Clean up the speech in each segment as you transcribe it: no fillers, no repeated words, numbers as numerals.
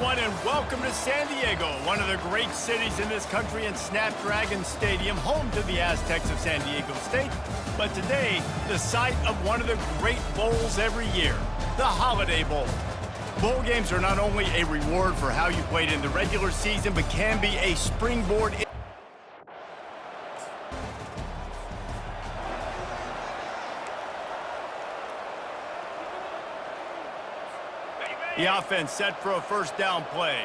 everyone, and welcome to San Diego, one of the great cities in this country, and Snapdragon Stadium, home to the Aztecs of San Diego State. But today, the site of one of the great bowls every year, the Holiday Bowl. Bowl games are not only a reward for how you played in the regular season, but can be a springboard. The offense set for a first down play.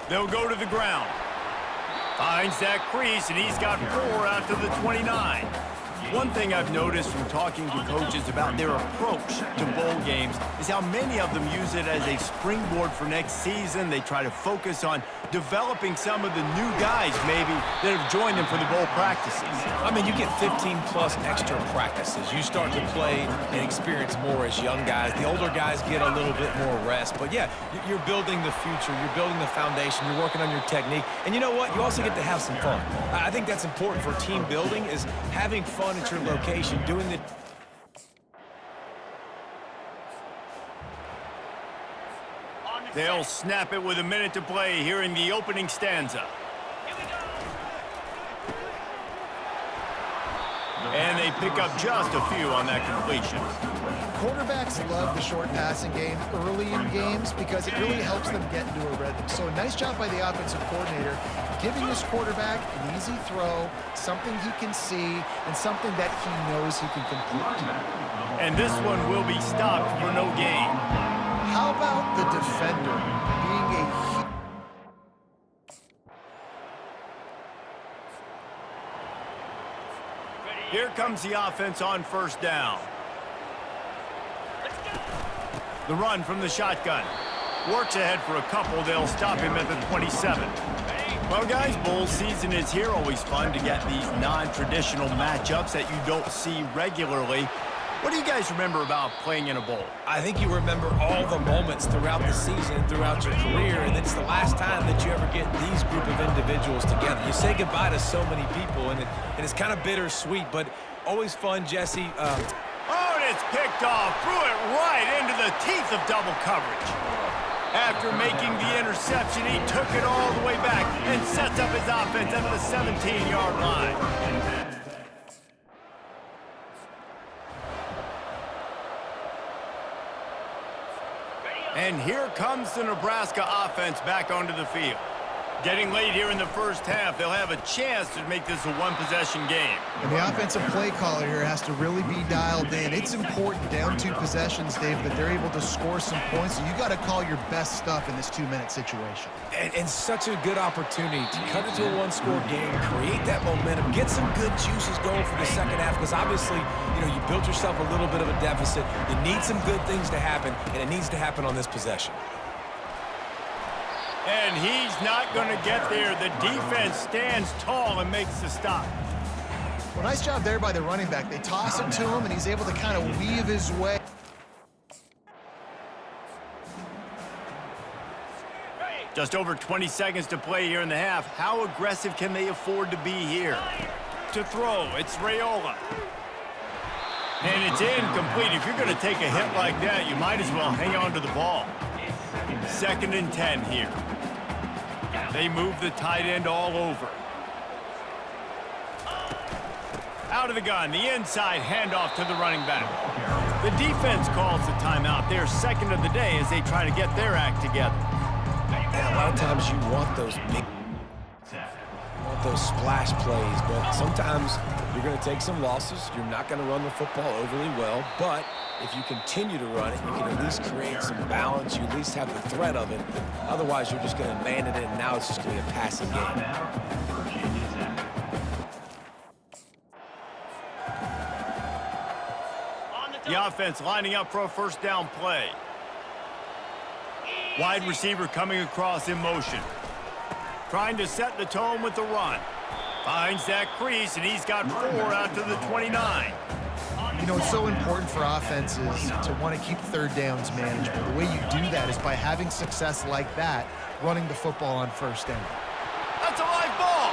They'll go to the ground. Finds that crease, and he's got 4 out to the 29. One thing I've noticed from talking to coaches about their approach to bowl games is how many of them use it as a springboard for next season. They try to focus on developing some of the new guys, maybe, that have joined them for the bowl practices. I mean, you get 15-plus extra practices. You start to play and experience more as young guys. The older guys get a little bit more rest. But, yeah, you're building the future. You're building the foundation. You're working on your technique. And you know what? You also get to have some fun. I think that's important for team building, is having fun at your location, doing the... They'll snap it with a minute to play here in the opening stanza. And they pick up just a few on that completion. Quarterbacks love the short passing game early in games because it really helps them get into a rhythm. So a nice job by the offensive coordinator giving his quarterback an easy throw, something he can see, and something that he knows he can complete. And this one will be stopped for no gain. How about the defender being a... Here comes the offense on first down. The run from the shotgun. Works ahead for a couple. They'll stop him at the 27. Well, guys, bowl season is here. Always fun to get these non-traditional matchups that you don't see regularly. What do you guys remember about playing in a bowl? I think you remember all the moments throughout the season and throughout your career, and it's the last time that you ever get these group of individuals together. You say goodbye to so many people, and it's kind of bittersweet, but always fun, Jesse. Oh, and it's picked off. Threw it right into the teeth of double coverage. After making the interception, he took it all the way back and sets up his offense at the 17-yard line. And here comes the Nebraska offense back onto the field. Getting late here in the first half, they'll have a chance to make this a one-possession game. And the offensive play caller here has to really be dialed in. It's important down 2 possessions, Dave, that they're able to score some points. So you got to call your best stuff in this 2-minute situation. And such a good opportunity to cut it to a one-score game, create that momentum, get some good juices going for the second half, because obviously, you built yourself a little bit of a deficit. You need some good things to happen, and it needs to happen on this possession. And he's not going to get there. The defense stands tall and makes the stop. Well, nice job there by the running back. They toss it to him, and he's able to kind of weave his way. Just over 20 seconds to play here in the half. How aggressive can they afford to be here? To throw, it's Raiola. And it's incomplete. If you're going to take a hit like that, you might as well hang on to the ball. 2nd and 10 here. They move the tight end all over. Out of the gun, the inside handoff to the running back. The defense calls the timeout. Their second of the day as they try to get their act together. And a lot of times you want those splash plays, but sometimes you're going to take some losses. You're not going to run the football overly well, but if you continue to run it, you can at least create some balance. You at least have the threat of it. Otherwise, you're just going to man it in, and now it's just going to be a passing game. The offense lining up for a first down play. Wide receiver coming across in motion. Trying to set the tone with the run. Finds that crease, and he's got 4 out to the 29. It's so important for offenses to want to keep third downs manageable. The way you do that is by having success like that, running the football on first down. That's a live ball.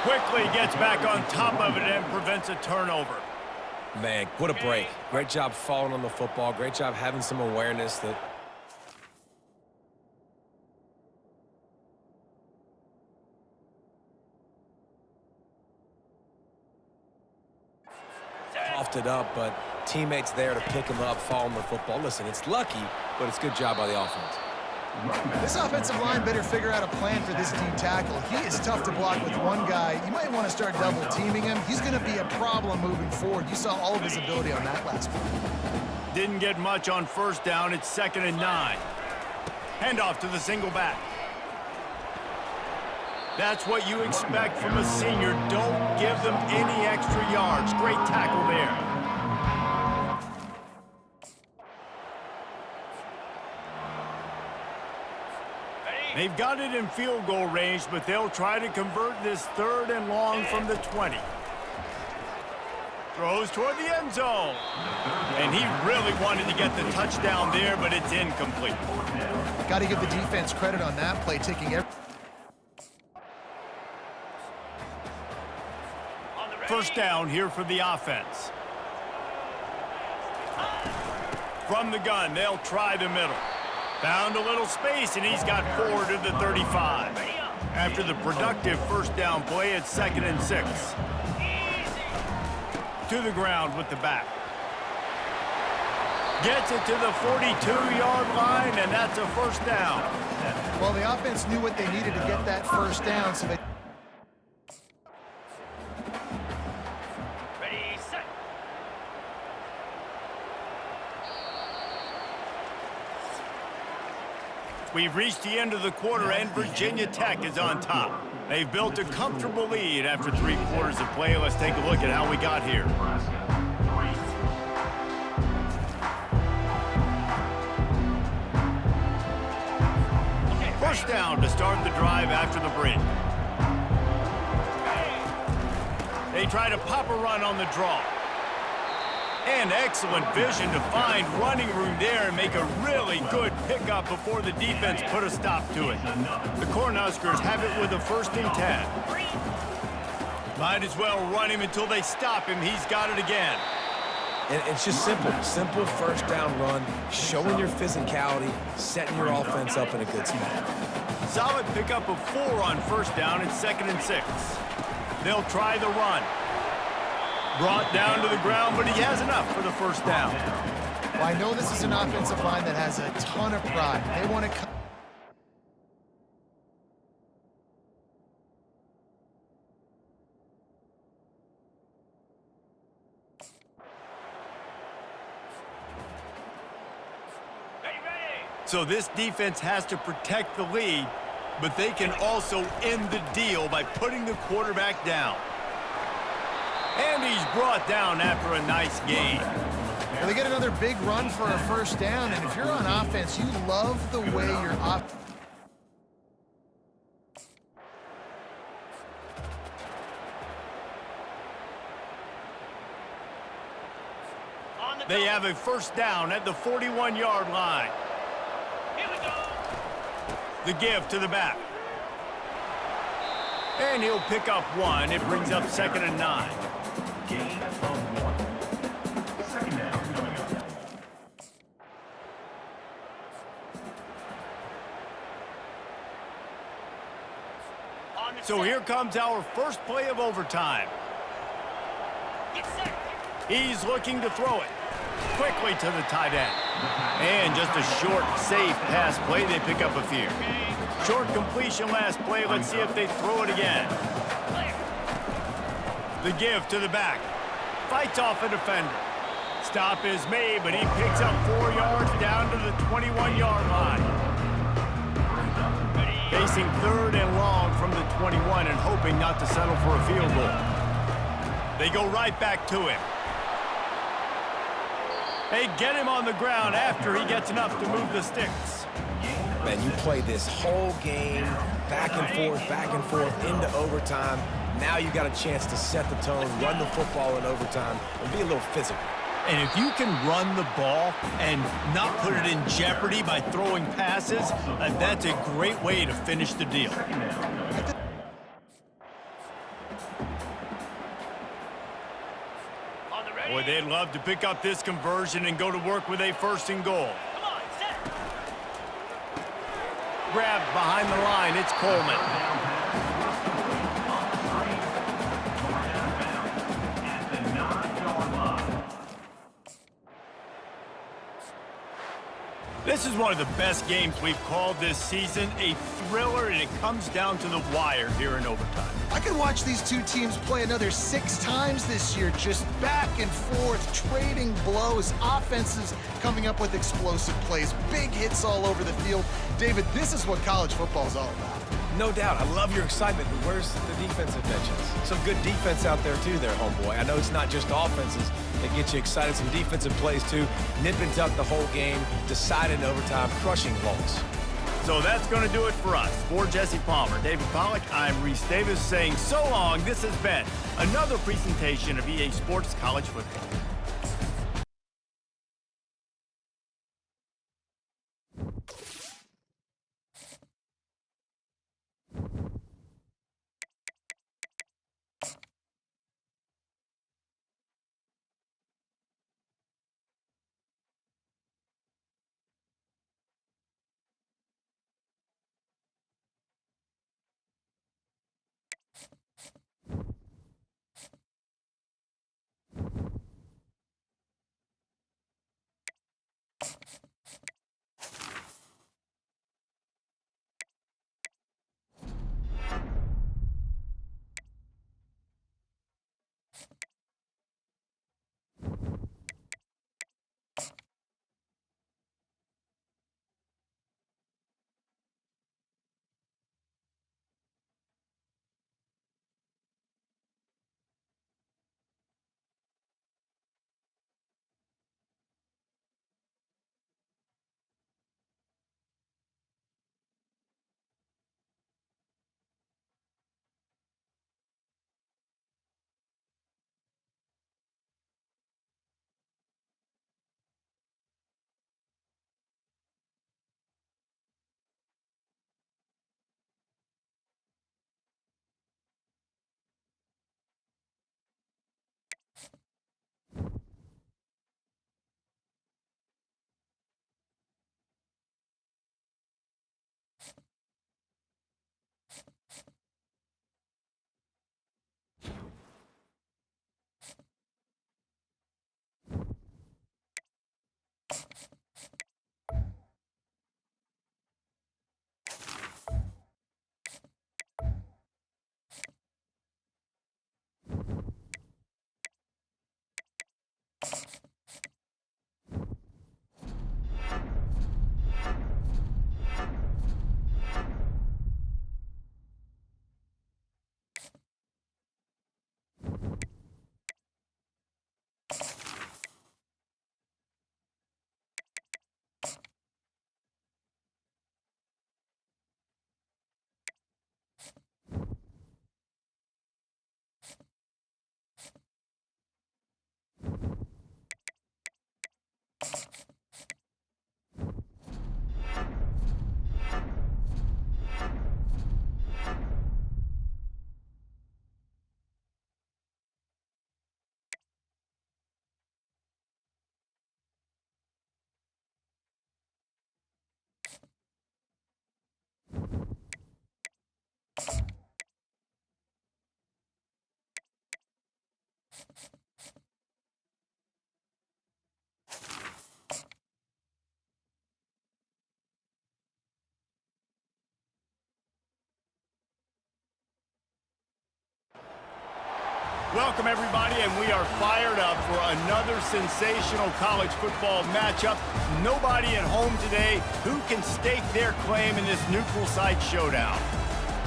Quickly gets back on top of it and prevents a turnover. Man, what a break. Great job falling on the football. Great job having some awareness that... Coughed it up, but teammates there to pick him up, fall on the football. Listen, it's lucky, but it's good job by the offense. This offensive line better figure out a plan for this D tackle. He is tough to block with one guy. You might want to start double teaming him. He's going to be a problem moving forward. You saw all of his ability on that last one. Didn't get much on first down. It's 2nd and 9. Handoff to the single back. That's what you expect from a senior. Don't give them any extra yards. Great tackle there. They've got it in field goal range, but they'll try to convert this 3rd and long from the 20. Throws toward the end zone. And he really wanted to get the touchdown there, but it's incomplete. Got to give the defense credit on that play, taking every... First down here for the offense. From the gun, they'll try the middle. Found a little space, and he's got 4 to the 35. After the productive first down play, it's 2nd and 6. To the ground with the back. Gets it to the 42-yard line, and that's a first down. Well, the offense knew what they needed to get that first down, so they... We've reached the end of the quarter, and Virginia Tech is on top. They've built a comfortable lead after 3 quarters of play. Let's take a look at how we got here. First down to start the drive after the break. They try to pop a run on the draw. And excellent vision to find running room there and make a really good pickup before the defense put a stop to it. The Cornhuskers have it with a 1st and 10. Might as well run him until they stop him. He's got it again. And it's just simple. Simple first down run, showing your physicality, setting your offense up in a good spot. Solid pickup of 4 on first down. It's 2nd and 6. They'll try the run. Brought down to the ground, but he has enough for the first down. Well, I know this is an offensive line that has a ton of pride. They want to... So this defense has to protect the lead, but they can also end the deal by putting the quarterback down. And he's brought down after a nice gain. Well, they get another big run for a first down, and if you're on offense, you love the way you're off. They have a first down at the 41-yard line. Here we go. The give to the back. And he'll pick up 1. It brings up 2nd and 9. Gain of 1. 2nd down coming up. So here comes our first play of overtime. He's looking to throw it quickly to the tight end. And just a short, safe pass play. They pick up a few. Short completion last play. Let's see if they throw it again. The give to the back. Fights off a defender. Stop is made, but he picks up 4 yards down to the 21-yard line. Facing 3rd and long from the 21 and hoping not to settle for a field goal. They go right back to him. They get him on the ground after he gets enough to move the sticks. Man, you play this whole game back and forth into overtime. Now you got a chance to set the tone, run the football in overtime, and be a little physical. And if you can run the ball and not put it in jeopardy by throwing passes, that's a great way to finish the deal. Boy, they'd love to pick up this conversion and go to work with a first and goal. Grabbed behind the line, it's Coleman. This is one of the best games we've called this season, a thriller, and it comes down to the wire here in overtime. I could watch these two teams play another 6 times this year, just back and forth, trading blows, offenses coming up with explosive plays, big hits all over the field. David, this is what college football is all about. No doubt. I love your excitement, but where's the defensive mentions? Some good defense out there, too, there, homeboy. I know it's not just offenses that get you excited. Some defensive plays, too. Nip and tuck the whole game, decided in overtime, crushing Volts. So that's going to do it for us. For Jesse Palmer, David Pollack, I'm Reese Davis saying so long. This has been another presentation of EA Sports College Football. Welcome, everybody, and we are fired up for another sensational college football matchup. Nobody at home today who can stake their claim in this neutral site showdown.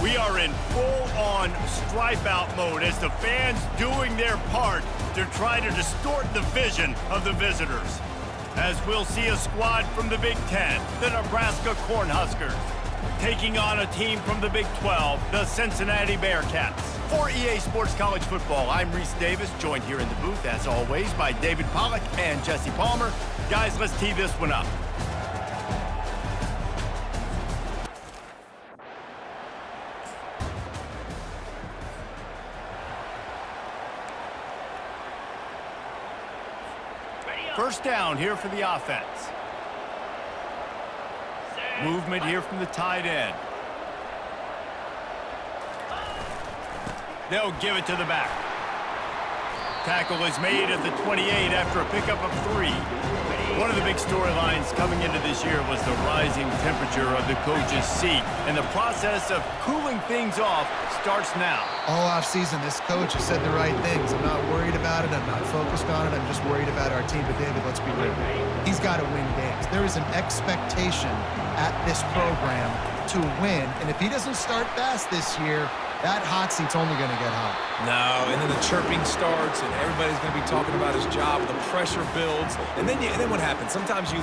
We are in full-on stripe-out mode as the fans doing their part to try to distort the vision of the visitors. As we'll see a squad from the Big Ten, the Nebraska Cornhuskers, taking on a team from the Big 12, the Cincinnati Bearcats. For EA Sports College Football, I'm Reese Davis, joined here in the booth, as always, by David Pollack and Jesse Palmer. Guys, let's tee this one up. First down here for the offense. Movement here from the tight end. They'll give it to the back. Tackle is made at the 28 after a pickup of 3. One of the big storylines coming into this year was the rising temperature of the coach's seat, and the process of cooling things off starts now. All offseason, this coach has said the right things. I'm not worried about it. I'm not focused on it. I'm just worried about our team. But, David, let's be real. He's got to win games. There is an expectation at this program to win, and if he doesn't start fast this year, that hot seat's only going to get hot. No, and then the chirping starts, and everybody's going to be talking about his job. The pressure builds, and then what happens? Sometimes you...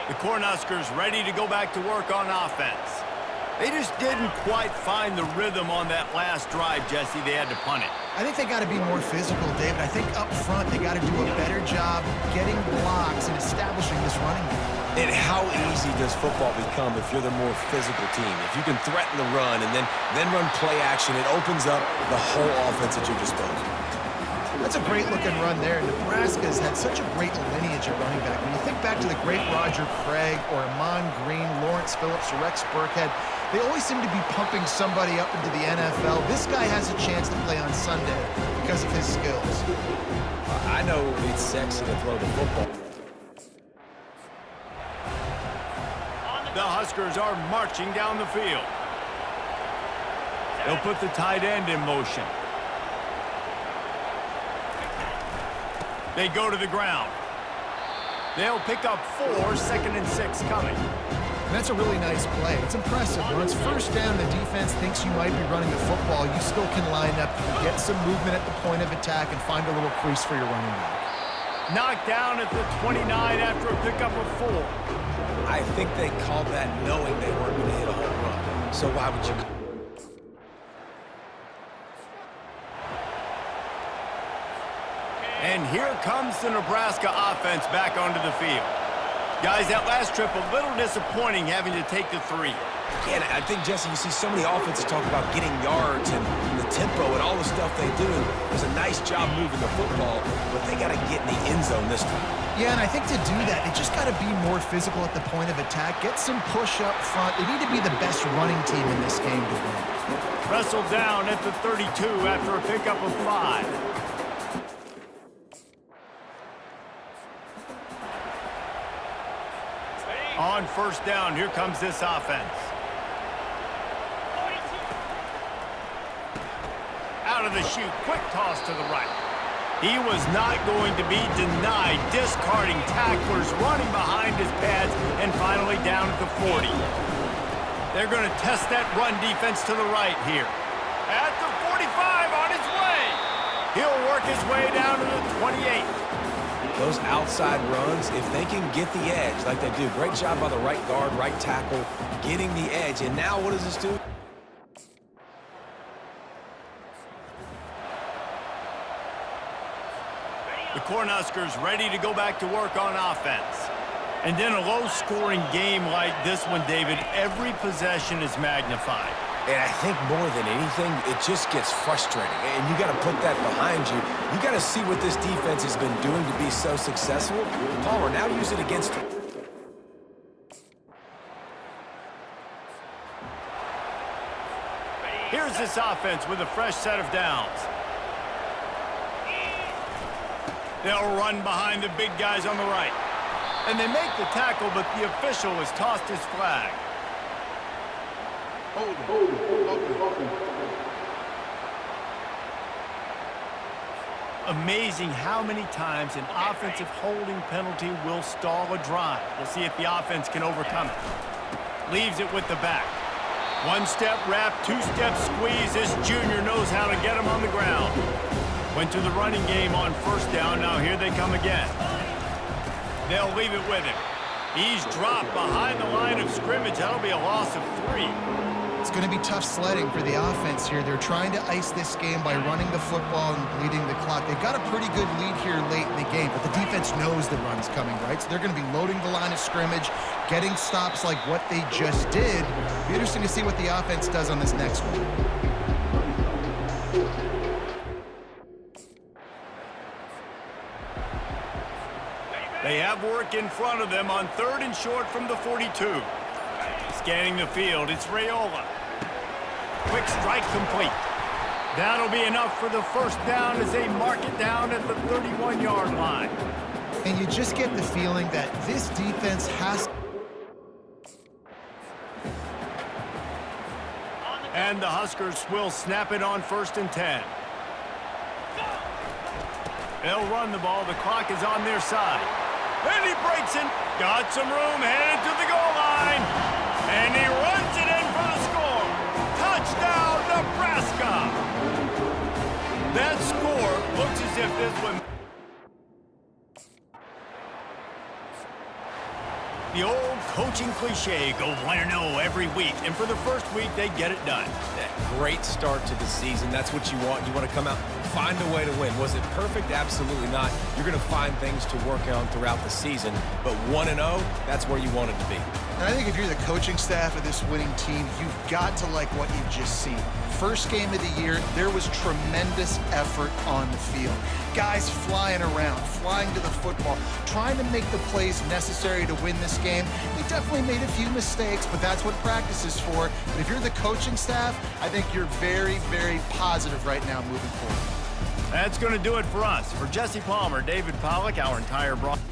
The Cornhuskers ready to go back to work on offense. They just didn't quite find the rhythm on that last drive, Jesse. They had to punt it. I think they got to be more physical, David. I think up front they got to do a better job getting blocks and establishing this running game. And how easy does football become if you're the more physical team? If you can threaten the run and then run play action, it opens up the whole offense at your disposal. That's a great-looking run there. Nebraska's had such a great lineage at running back. When you think back to the great Roger Craig or Amon Green, Lawrence Phillips, or Rex Burkhead, they always seem to be pumping somebody up into the NFL. This guy has a chance to play on Sunday because of his skills. I know it's sexy to throw the football. The Huskers are marching down the field. They'll put the tight end in motion. They go to the ground. They'll pick up 4, 2nd and 6 coming. And that's a really nice play. It's impressive. When it's first down, the defense thinks you might be running the football. You still can line up, you can get some movement at the point of attack and find a little crease for your running back. Knocked down at the 29 after a pickup of 4. I think they called that knowing they weren't going to hit a home run. So why would you... And here comes the Nebraska offense back onto the field. Guys, that last trip a little disappointing having to take the 3. Again, I think, Jesse, you see so many offenses talk about getting yards and the tempo and all the stuff they do. It was a nice job moving the football, but they got to get in the end zone this time. Yeah, and I think to do that, they just got to be more physical at the point of attack, get some push up front. They need to be the best running team in this game to win. Wrestled down at the 32 after a pickup of 5. On first down, here comes this offense. Out of the chute, quick toss to the right. He was not going to be denied, discarding tacklers, running behind his pads, and finally down at the 40. They're going to test that run defense to the right here. At the 45, on his way. He'll work his way down to the 28. Those outside runs, if they can get the edge like they do, great job by the right guard, right tackle, getting the edge. And now what does this do? The Cornhuskers ready to go back to work on offense. And in a low-scoring game like this one, David, every possession is magnified. And I think more than anything, it just gets frustrating. And you got to put that behind you. You got to see what this defense has been doing to be so successful. Palmer, now use it against him. Here's this offense with a fresh set of downs. They'll run behind the big guys on the right. And they make the tackle, but the official has tossed his flag. Amazing how many times an offensive holding penalty will stall a drive. We'll see if the offense can overcome it. Leaves it with the back. One-step wrap, two-step squeeze. This junior knows how to get him on the ground. Went to the running game on first down. Now here they come again. They'll leave it with him. He's dropped behind the line of scrimmage. That'll be a loss of 3. It's going to be tough sledding for the offense here. They're trying to ice this game by running the football and bleeding the clock. They've got a pretty good lead here late in the game, but the defense knows the run's coming, right? So they're going to be loading the line of scrimmage, getting stops like what they just did. Be interesting to see what the offense does on this next one. They have work in front of them on 3rd and short from the 42. Scanning the field, it's Raiola. Quick strike complete. That'll be enough for the first down as they mark it down at the 31-yard line. And you just get the feeling that this defense has... And the Huskers will snap it on 1st and 10. They'll run the ball. The clock is on their side. And he breaks it. Got some room, headed to the goal line. And he runs it in for the score. Touchdown, Nebraska. That score looks as if this one... The old coaching cliche, go 1-0 every week. And for the first week, they get it done. Great start to the season. That's what you want. You want to come out, find a way to win. Was it perfect? Absolutely not. You're going to find things to work on throughout the season. But 1-0, that's where you want it to be. And I think if you're the coaching staff of this winning team, you've got to like what you've just seen. First game of the year, there was tremendous effort on the field. Guys flying around, flying to the football, trying to make the plays necessary to win this game. They definitely made a few mistakes, but that's what practice is for. But if you're the coaching staff, I think you're very, very positive right now moving forward. That's going to do it for us. For Jesse Palmer, David Pollack, our entire broadcast.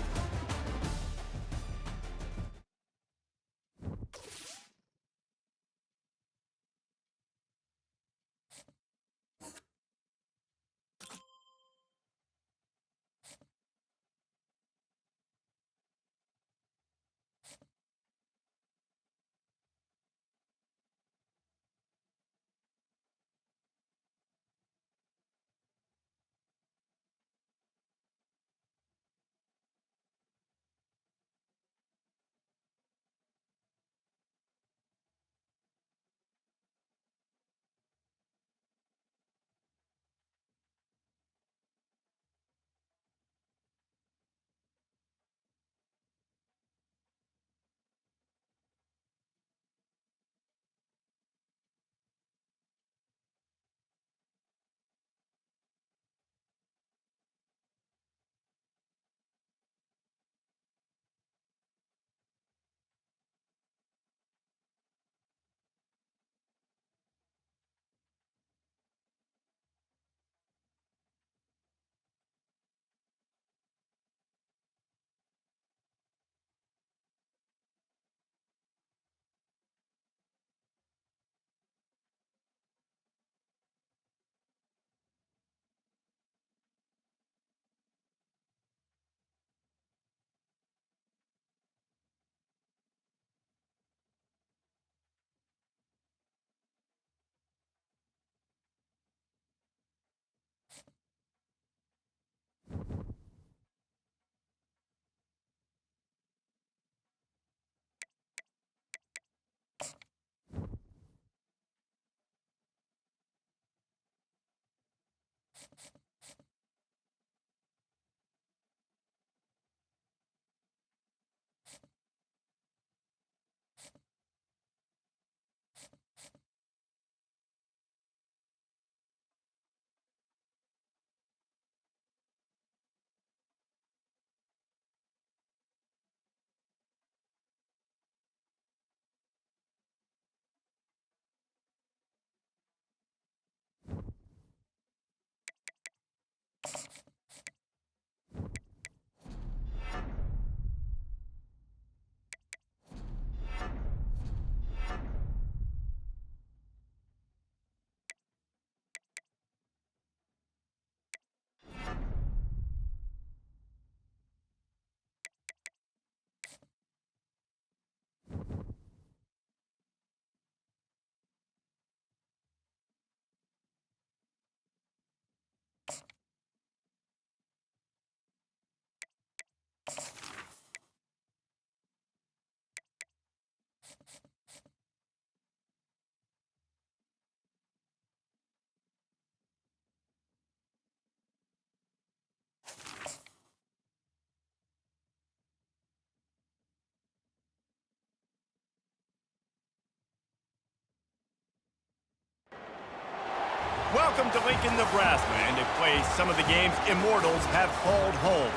Welcome to Lincoln, Nebraska, and a place some of the game's immortals have called home.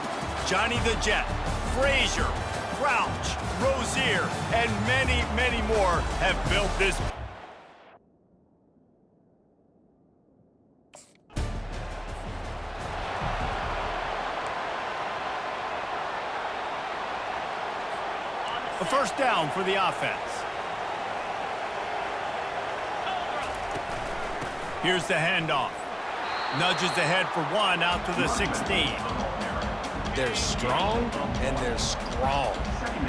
Johnny the Jet, Frazier, Crouch, Rozier, and many, many more have built this. A first down for the offense. Here's the handoff. Nudges ahead for one out to the 16. They're strong and they're strong.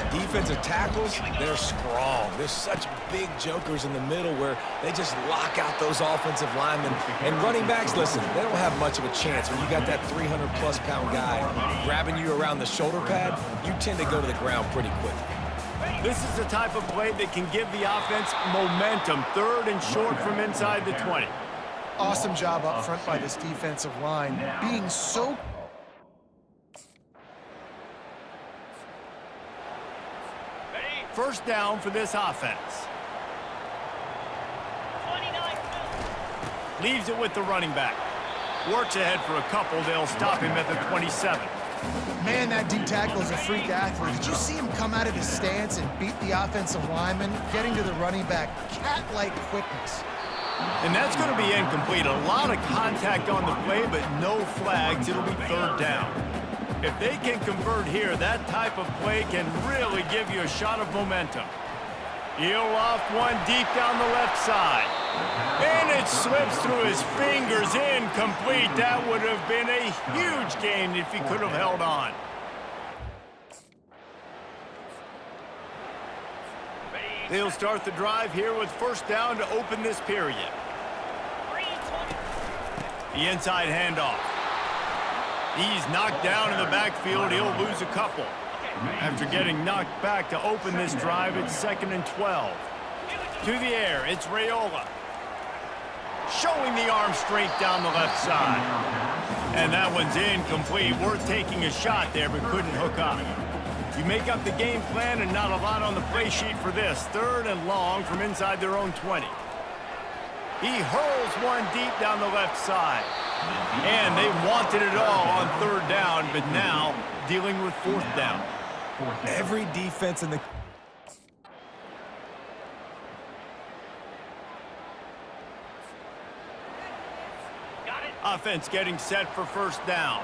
Defensive tackles, they're strong. There's such big jokers in the middle where they just lock out those offensive linemen. And running backs, listen, they don't have much of a chance. When you got that 300-plus pound guy grabbing you around the shoulder pad, you tend to go to the ground pretty quickly. This is the type of play that can give the offense momentum. Third and short from inside the 20. Awesome job up front by this defensive line, being so... First down for this offense. 29. Leaves it with the running back. Works ahead for a couple. They'll stop him at the 27. Man, that D tackle is a freak athlete. Did you see him come out of his stance and beat the offensive lineman, getting to the running back? Cat-like quickness. And that's going to be incomplete. A lot of contact on the play, but no flags. It'll be third down. If they can convert here, that type of play can really give you a shot of momentum. He'll off one deep down the left side. And it slips through his fingers, incomplete. That would have been a huge gain if he could have held on. They'll start the drive here with first down to open this period. The inside handoff. He's knocked down in the backfield. He'll lose a couple. After getting knocked back to open this drive, it's 2nd and 12. To the air, it's Raiola. Showing the arm strength down the left side. And that one's incomplete. Worth taking a shot there, but couldn't hook up. You make up the game plan and not a lot on the play sheet for this. Third and long from inside their own 20. He hurls one deep down the left side. And they wanted it all on third down, but now dealing with fourth down. Every defense in the... Offense getting set for first down.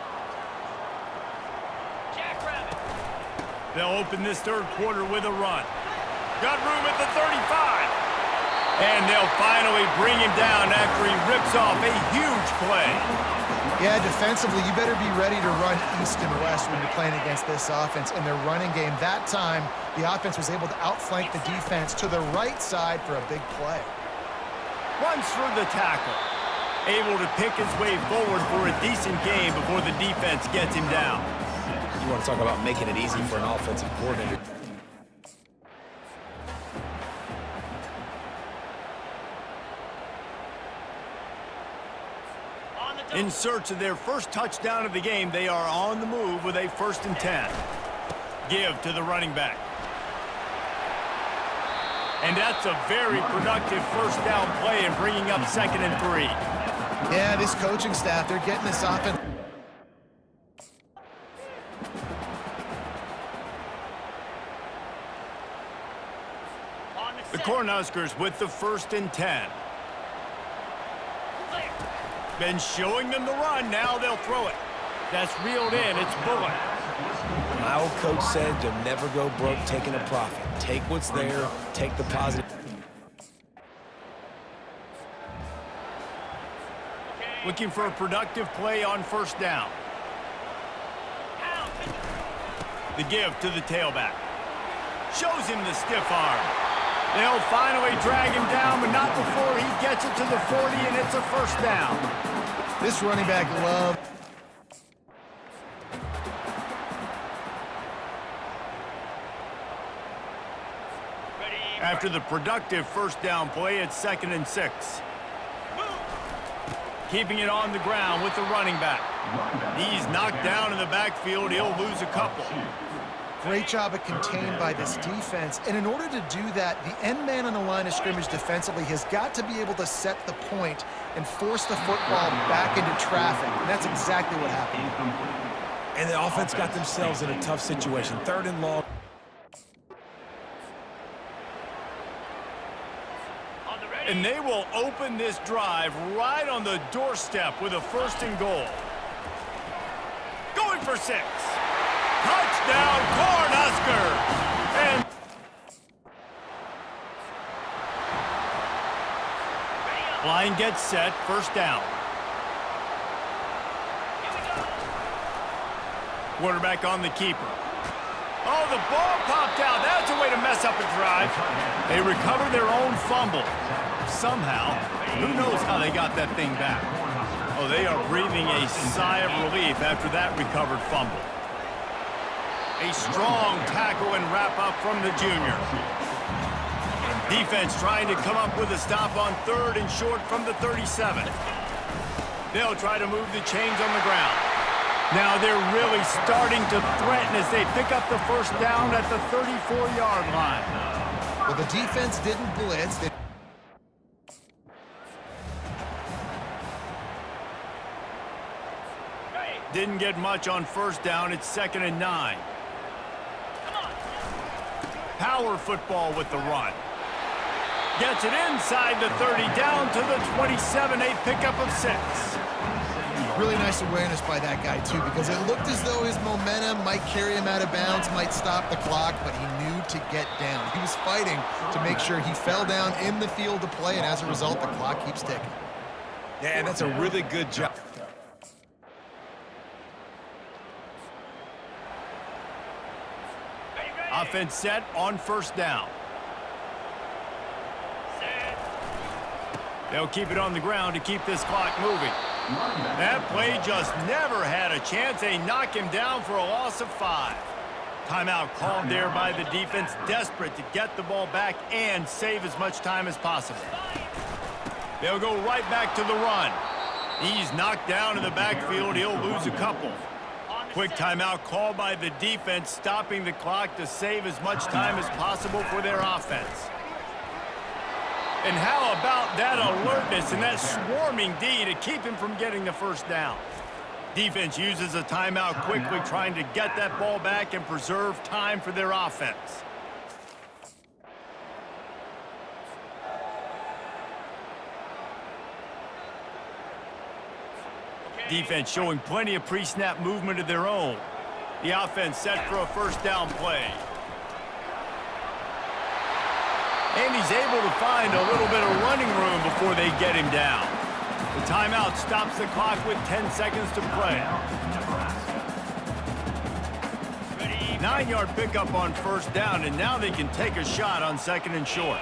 Jackrabbit. They'll open this third quarter with a run. Got room at the 35. And they'll finally bring him down after he rips off a huge play. Yeah, defensively, you better be ready to run east and west when you're playing against this offense. In their running game, that time, the offense was able to outflank the defense to the right side for a big play. Runs through the tackle. Able to pick his way forward for a decent game before the defense gets him down. You want to talk about making it easy for an offensive coordinator. In search of their first touchdown of the game, they are on the move with a 1st and 10. Give to the running back. And that's a very productive first down play and bringing up 2nd and 3. Yeah, this coaching staff, they're getting this offense. The Cornhuskers with the 1st and 10. Been showing them the run. Now they'll throw it. That's reeled in. It's Bullock. My old coach said to never go broke taking a profit. Take what's there, take the positive. Looking for a productive play on first down. The give to the tailback. Shows him the stiff arm. They'll finally drag him down, but not before he gets it to the 40, and it's a first down. This running back love. After the productive first down play, it's 2nd and 6. Keeping it on the ground with the running back. He's knocked down in the backfield. He'll lose a couple. Great job of contained by this defense. And in order to do that, the end man on the line of scrimmage defensively has got to be able to set the point and force the football back into traffic. And that's exactly what happened. And the offense got themselves in a tough situation. 3rd and long. And they will open this drive right on the doorstep with a 1st and goal. Going for 6. Touchdown, Cornhuskers! And line gets set, 1st down. Quarterback on the keeper. Oh, the ball popped out. That's a way to mess up a drive. They recover their own fumble. Somehow, who knows how they got that thing back. Oh, they are breathing a sigh of relief after that recovered fumble. A strong tackle and wrap-up from the junior. Defense trying to come up with a stop on 3rd and short from the 37. They'll try to move the chains on the ground. Now they're really starting to threaten as they pick up the 1st down at the 34-yard line. Well, the defense didn't blitz. Didn't get much on 1st down. It's 2nd and 9. Power football with the run. Gets it inside the 30, down to the 27, a pickup of 6. Really nice awareness by that guy, too, because it looked as though his momentum might carry him out of bounds, might stop the clock, but he knew to get down. He was fighting to make sure he fell down in the field to play, and as a result, the clock keeps ticking. Yeah, and that's a really good job. Offense set on 1st down. They'll keep it on the ground to keep this clock moving. That play just never had a chance. They knock him down for a loss of 5. Timeout called there by the defense, desperate to get the ball back and save as much time as possible. They'll go right back to the run. He's knocked down in the backfield. He'll lose a couple. Quick timeout called by the defense, stopping the clock to save as much time as possible for their offense. And how about that alertness and that swarming D to keep him from getting the 1st down? Defense uses a timeout quickly, trying to get that ball back and preserve time for their offense. Defense showing plenty of pre-snap movement of their own. The offense set for a 1st down play. And he's able to find a little bit of running room before they get him down. The timeout stops the clock with 10 seconds to play. 9-yard pickup on 1st down, and now they can take a shot on 2nd and short.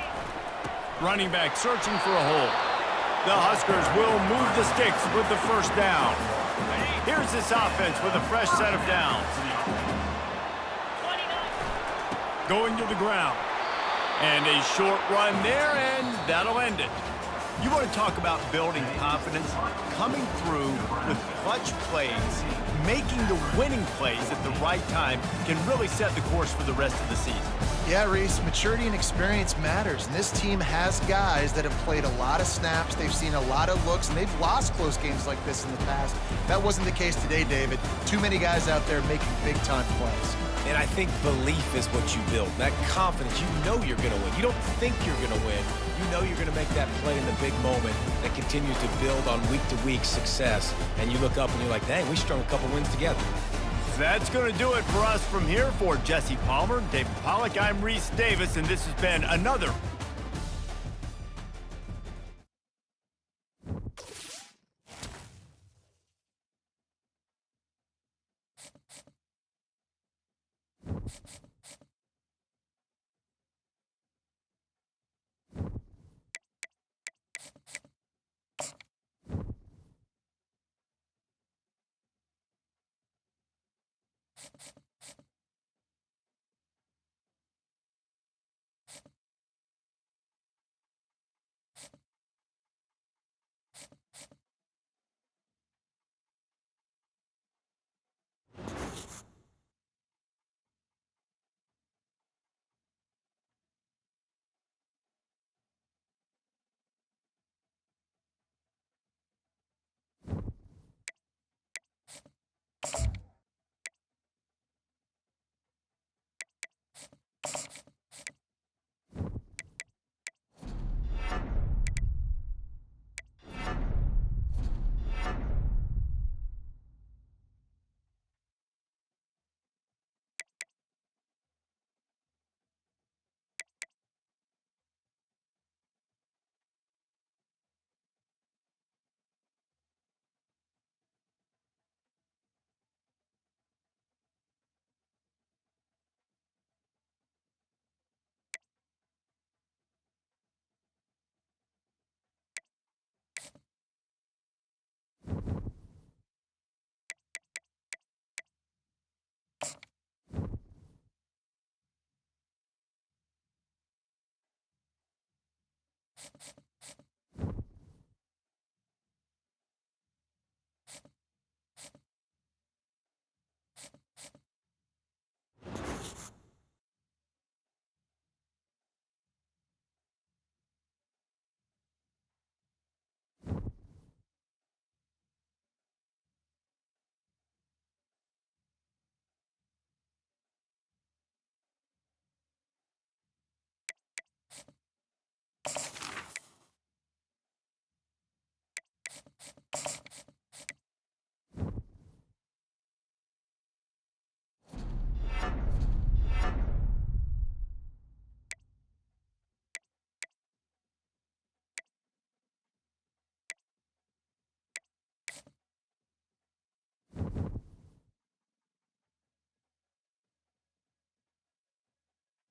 Running back searching for a hole. The Huskers will move the sticks with the 1st down. Here's this offense with a fresh set of downs. Going to the ground. And a short run there, and that'll end it. You want to talk about building confidence? Coming through with clutch plays, making the winning plays at the right time can really set the course for the rest of the season. Yeah, Reese, maturity and experience matters, and this team has guys that have played a lot of snaps, they've seen a lot of looks, and they've lost close games like this in the past. That wasn't the case today, David. Too many guys out there making big-time plays. And I think belief is what you build. That confidence, you know you're going to win. You don't think you're going to win. You know you're going to make that play in the big moment that continues to build on week-to-week success. And you look up and you're like, dang, we strung a couple wins together. That's going to do it for us from here. For Jesse Palmer, David Pollack, I'm Reese Davis, and this has been another